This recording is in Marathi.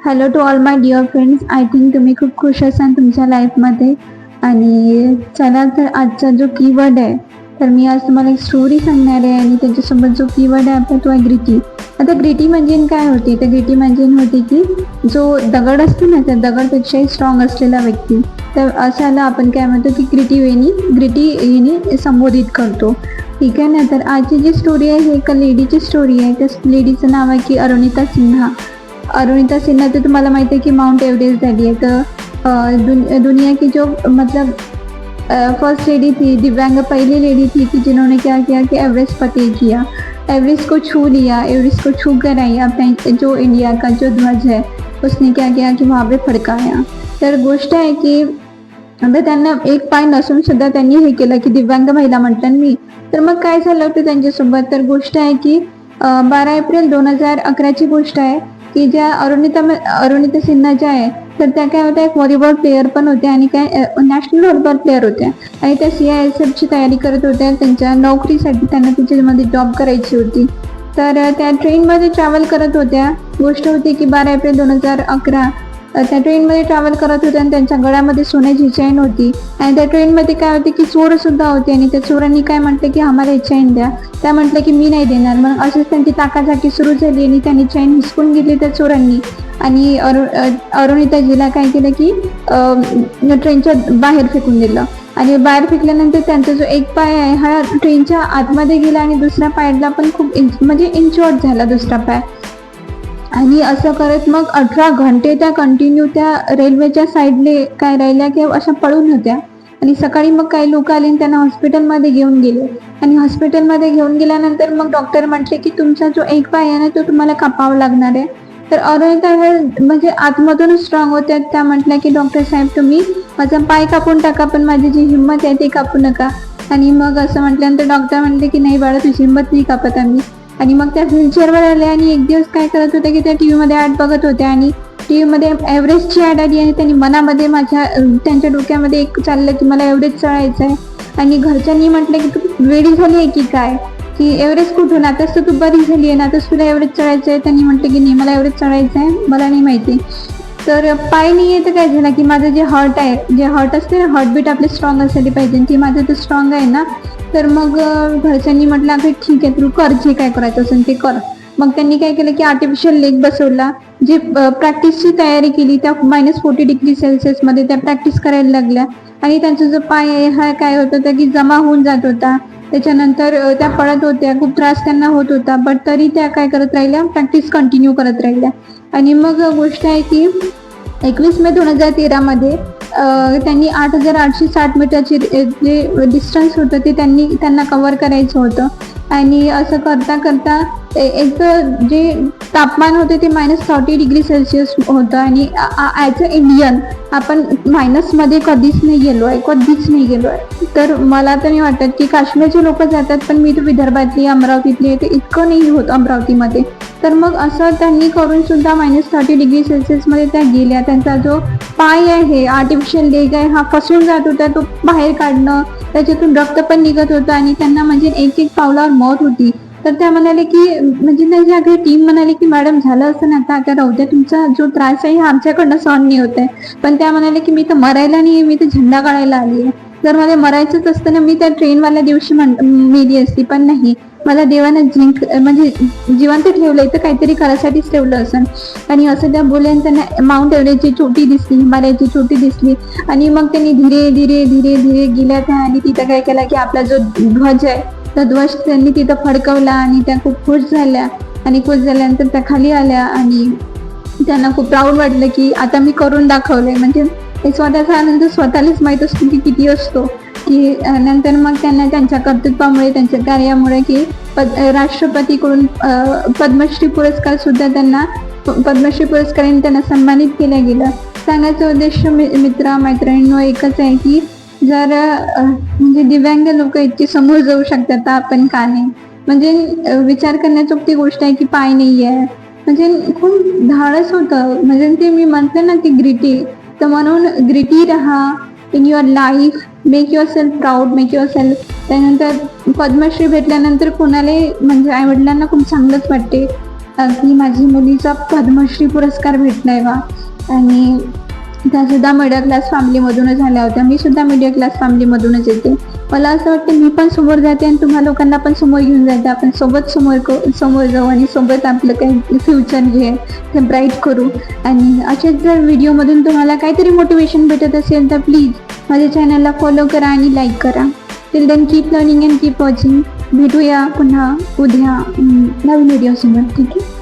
Hello to all my dear friends. I think तुम्ही खूप खुश असाल तुमच्या लाईफमध्ये. आणि चला तर आजचा जो कीवर्ड आहे, तर मी आज तुम्हाला एक स्टोरी सांगणार आहे आणि त्याच्यासोबत जो कीवर्ड आहे आपला तो आहे ग्रिटी. आता ग्रिटी म्हणजे काय होते, तर ग्रिटी म्हणजे होते की जो दगड असतो ना, त्या दगडपेक्षाही स्ट्रॉंग असलेला व्यक्ती. तर अशाला आपण काय म्हणतो की ग्रिटी येणी संबोधित करतो. ठीक आहे ना. तर आजची जी स्टोरी आहे ही एका लेडीची स्टोरी आहे. त्या लेडीचं नाव आहे की अरुणिता सिन्हा. अरुणिता सिन्हा तो तुम्हाला माहिती है कि माउंट एवरेस्ट झाली है. तो दुनिया की जो मतलब फर्स्ट लेडी थी, दिव्यांग पहली लेडी थी कि जिन्होंने क्या किया कि एवरेस्ट फतेह किया, एवरेस्ट को छू लिया, एवरेस्ट को छू कर आई. अपना जो इंडिया का जो ध्वज है उसने क्या किया कि वहाँ पे फडकाया. तर गोष्ट आहे की आता त्यांना एक पाय नसून सुद्धा त्यांनी हे केलं की दिव्यांग महिला म्हटलं मी. तर मग काय झालं होतं त्यांच्यासोबत, तर गोष्ट आहे की 12 एप्रिल 2011ची गोष्ट आहे की ज्या अरुणिता सिन्हा ज्या आहे, तर त्या काय होत्या, एक व्हॉलीबॉल प्लेअर पण होत्या आणि काय नॅशनल व्हॉलीबॉल प्लेअर होत्या. आणि त्या CISFची तयारी करत होत्या. त्यांच्या नोकरीसाठी त्यांना त्याच्यामध्ये जॉब करायची होती. तर त्या ट्रेनमध्ये ट्रॅव्हल करत होत्या. गोष्ट होती की 12 एप्रिल 2011 त्या ट्रेनमध्ये ट्रॅव्हल करत होत्या आणि त्यांच्या गळ्यामध्ये सोन्याची चैन होती. आणि त्या ट्रेनमध्ये काय होते की चोर सुद्धा होते आणि त्या चोरांनी काय म्हटलं की आम्हाला ही चैन द्या. त्या म्हटलं की मी नाही देणार. मग अशीच त्यांची ताकाझाकी सुरू झाली आणि त्यांनी चैन हिसकून घेतली त्या चोरांनी. आणि अरुणिताजीला काय केलं की ट्रेनच्या बाहेर फेकून दिलं. आणि बाहेर फेकल्यानंतर त्यांचा जो एक पाय आहे हा ट्रेनच्या आतमध्ये गेला आणि दुसऱ्या पायाला पण खूप म्हणजे इंच्युअर्ड झाला दुसरा पाय. आणि असं करत मग 18 घंटे त्या कंटिन्यू त्या रेल्वेच्या साईडले काय राहिल्या की अशा पळून होत्या. आणि सकाळी मग काही लोक आले आणि त्यांना हॉस्पिटलमध्ये घेऊन गेले. आणि हॉस्पिटलमध्ये घेऊन गेल्यानंतर मग डॉक्टर म्हटले की तुमचा जो एक पाय आहे ना तो तुम्हाला कापावा लागणार आहे. तर अरुणिता म्हणजे आतमधूनच स्ट्रॉंग होत्या. त्या म्हटल्या की डॉक्टर साहेब तुम्ही माझा पाय कापून टाका, पण माझी जी हिंमत आहे ती कापू नका. आणि मग असं म्हटल्यानंतर डॉक्टर म्हटले की नाही बाळा, तुझी हिंमत नाही कापत आम्ही. आणि मग त्या व्हीलचेअरवर आल्या आणि एक दिवस काय करत होत्या की त्या टीव्हीमध्ये ॲड बघत होत्या आणि टीव्हीमध्ये एव्हरेस्टची ॲड आली. आणि त्यांनी मनामध्ये त्यांच्या डोक्यामध्ये एक चाललं की मला एव्हरेस्ट चढायचं आहे. आणि घरच्यांनी म्हटलं की तू वेडी झाली आहे की काय, की एव्हरेस्ट कुठून, आताच तर तू बरी झाली आहे ना, आताच तुला एव्हरेस्ट चढायचं आहे. त्यांनी म्हटलं की नाही मला एव्हरेस्ट चढायचं आहे, मला नाही माहिती. तर पाय नाही आहे तर काय झालं की माझं जे हार्ट आहे, जे हार्ट असते ना, हार्टबीट आपली स्ट्रॉंग असली पाहिजे, ती माझं तर स्ट्रॉंग आहे ना. तर मग घरच्यांनी म्हटलं की ठीक आहे तू कर, जे काय करायचं असेल ते कर. मग त्यांनी काय केलं की आर्टिफिशियल लेग बसवला. जे प्रॅक्टिसची तयारी केली त्या -40°C मध्ये त्या प्रॅक्टिस करायला लागल्या. आणि त्यांचा जो पाय आहे हा काय होत होता की जमा होऊन जात होता. त्याच्यानंतर त्या पळत होत्या, खूप त्रास त्यांना होत होता, बट तरी त्या काय करत राहिल्या, प्रॅक्टिस कंटिन्यू करत राहिल्या. आणि मग गोष्ट आहे की 21 मे 2013 मध्ये त्यांनी 8,860 मीटरची जे डिस्टन्स होतं ते त्यांना कव्हर करायचं होतं. आणि असं करता करता एक जे तापमान होते ते -40°C होतं. आणि ॲज अ इंडियन आपण मायनसमध्ये कधीच नाही गेलो आहे. तर मला तर नाही वाटत की काश्मीरचे लोक जातात, पण मी तर विदर्भातली, अमरावतीतली आहे, ते इतकं नाही होत अमरावतीमध्ये. तर मग असं त्यांनी करून सुद्धा -30°C मध्ये त्या गेल्या. त्यांचा जो पाय आहे, आर्टिफिशियल लेग आहे, हा फसून जात होता, तो बाहेर काढणं, त्याच्यातून रक्त पण निघत होतं आणि त्यांना म्हणजे एक पावलावर मौत होती. तर त्या म्हणाले की म्हणजे त्यांची आपली टीम म्हणाली की मॅडम झालं असं ना, आता राहू द्या, तुमचा जो त्रास आहे हा आमच्याकडनं सहन नाही होत आहे. पण त्या म्हणाले की मी तर मरायला नाही, मी तर झेंडा काढायला आली आहे. जर मला मरायचंच असतं ना, मी त्या ट्रेनवाल्या दिवशी मेली असती, पण नाही, मला देवानं म्हणजे जिवंत ठेवलंय तर काहीतरी करायसाठीच ठेवलं असं. आणि असं त्या बोलल्या. त्यांना माउंट एव्हरेस्टची चोटी दिसली, हिमालयाची चोटी दिसली. आणि मग त्यांनी धीरे धीरे धीरे धीरे गेल्या त्या. आणि तिथं काय केलं की आपला जो ध्वज आहे तर ध्वज त्यांनी तिथं फडकवला. आणि त्या खूप खुश झाल्या. आणि खुश झाल्यानंतर त्या खाली आल्या आणि त्यांना खूप प्राऊड वाटलं की आता मी करून दाखवलंय. म्हणजे स्वतःचा आनंद स्वतःलाच माहीत असतो की किती असतो. की नंतर मग त्यांना त्यांच्या कर्तृत्वामुळे, त्यांच्या कार्यामुळे की राष्ट्रपतीकडून पद्मश्री पुरस्कार सुद्धा त्यांना, पद्मश्री पुरस्काराने त्यांना सन्मानित केलं गेलं. सांगायचं उद्देश मैत्रिणींनो एकच आहे की जर म्हणजे दिव्यांग लोक इतकी समोर जाऊ शकतात तर आपण का नाही. म्हणजे विचार करण्याचोगती गोष्ट आहे की पाय नाही आहे, म्हणजे खूप धाडस होतं. म्हणजे ते मी म्हटलं ना की ग्रिटी, तर म्हणून ग्रिटी राहा in your life, make your self proud, make your self. त्यानंतर पद्मश्री भेटल्यानंतर कोणाला म्हणजे आईवडिलांना खूप चांगलंच वाटते. की माझी मुलीचा पद्मश्री पुरस्कार भेटलाय बा. आणि त्यासुद्धा मिडल क्लास फॅमिलीमधूनच झाल्या होत्या. मी सुद्धा मिडल क्लास फॅमिलीमधूनच येते. मला असं वाटतं मी पण समोर जाते आणि तुम्हा लोकांना पण समोर घेऊन जाते. आपण सोबत समोर जाऊ आणि सोबत आपलं काही फ्युचर जे आहे ते ब्राईट करू. आणि असेच जर व्हिडिओमधून तुम्हाला काहीतरी मोटिवेशन भेटत असेल तर प्लीज माझ्या चॅनलला फॉलो करा आणि लाईक करा. Till then keep learning and keep watching. भेटूया पुन्हा उद्या नवीन व्हिडिओसोबत. ठीक आहे.